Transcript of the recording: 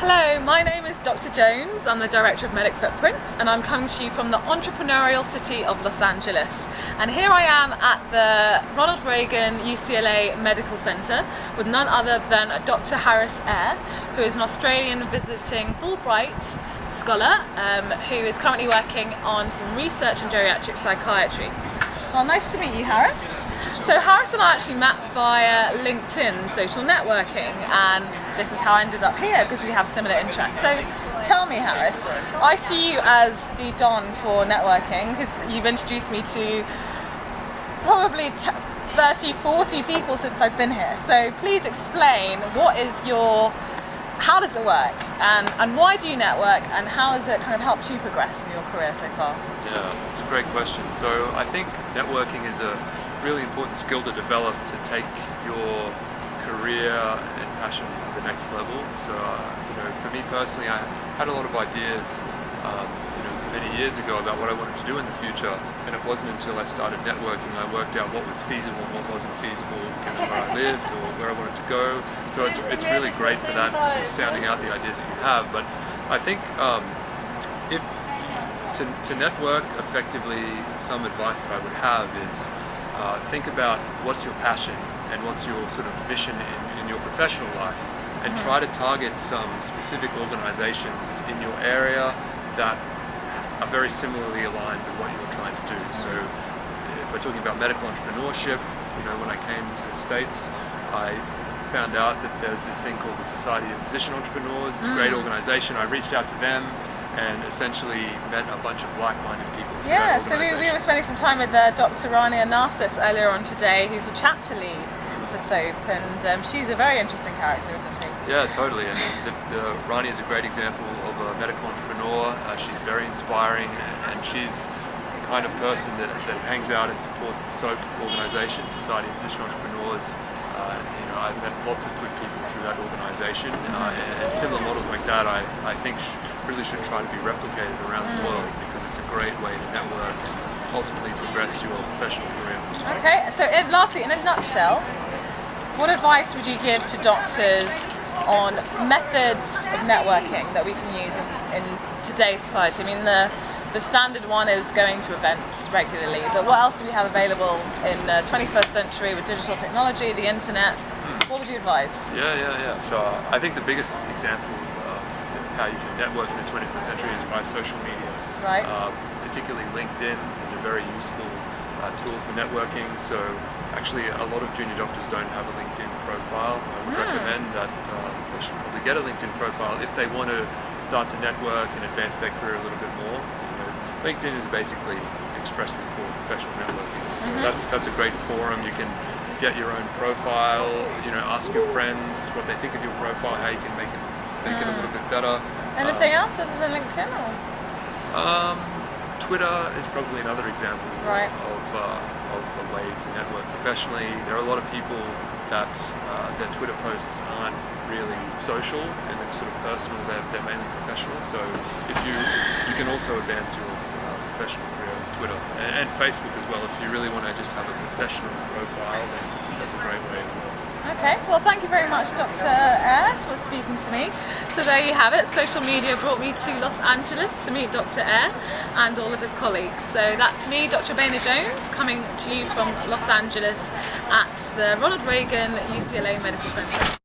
Hello, my name is Dr. Jones. I'm the Director of Medic Footprints and I'm coming to you from the entrepreneurial city of Los Angeles. And here I am at the Ronald Reagan UCLA Medical Center with none other than Dr. Harris Eyre, who is an Australian visiting Fulbright scholar who is currently working on some research in geriatric psychiatry. Well, nice to meet you, Harris. So Harris and I actually met via LinkedIn social networking, and this is how I ended up here because we have similar interests. So tell me, Harris, I see you as the Don for networking because you've introduced me to probably 30, 40 people since I've been here. So please explain how does it work and why do you network and how has it kind of helped you progress in your career so far? Yeah, it's a great question. So I think networking is a really important skill to develop to take your career and passions to the next level. So for me personally, I had a lot of ideas many years ago about what I wanted to do in the future, and it wasn't until I started networking I worked out what was feasible and what wasn't feasible given where I lived or where I wanted to go. So it's really great for that, for sort of sounding out the ideas that you have. But I think if to network effectively, some advice that I would have is think about what's your passion and what's your sort of mission in your professional life, and try to target some specific organizations in your area that are very similarly aligned with what you're trying to do. So if we're talking about medical entrepreneurship, when I came to the States, I found out that there's this thing called the Society of Physician Entrepreneurs. It's a great organization. I reached out to them and essentially met a bunch of like-minded people through that so organization. we were spending some time with Dr. Rania Narcissus earlier on today, who's a chapter lead for SOAP, and she's a very interesting character, isn't she? Yeah, totally. And Rani is a great example of a medical entrepreneur. She's very inspiring, and she's the kind of person that hangs out and supports the SOAP organization, Society of Physician Entrepreneurs. I've met lots of good people through that organization, and similar models like that I think really should try to be replicated around the world, because it's a great way to network and ultimately progress your professional career. Okay, so lastly, in a nutshell, what advice would you give to doctors on methods of networking that we can use in today's society? I mean, the standard one is going to events regularly, but what else do we have available in the 21st century with digital technology, the internet? What would you advise? Yeah. So I think the biggest example of how you can network in the 21st century is by social media. Right. Particularly LinkedIn is a very useful tool for networking. So actually a lot of junior doctors don't have a LinkedIn profile. I would recommend that they should probably get a LinkedIn profile if they want to start to network and advance their career a little bit more. LinkedIn is basically expressive for professional networking. So that's a great forum. You can get your own profile, ask your friends what they think of your profile, how you can make it a little bit better. Anything else other than LinkedIn? Or? Twitter is probably another example of a way to network professionally. There are a lot of people that their Twitter posts aren't really social and they're sort of personal, they're mainly professional. So if you can also advance your professional career on Twitter and Facebook as well. If you really want to just have a professional profile, then that's a great way as well. Okay, well thank you very much, Dr. Eyre, for speaking to me. So there you have it. Social media brought me to Los Angeles to meet Dr. Eyre and all of his colleagues. So that's me, Dr. Jones, coming to you from Los Angeles at the Ronald Reagan UCLA Medical Center.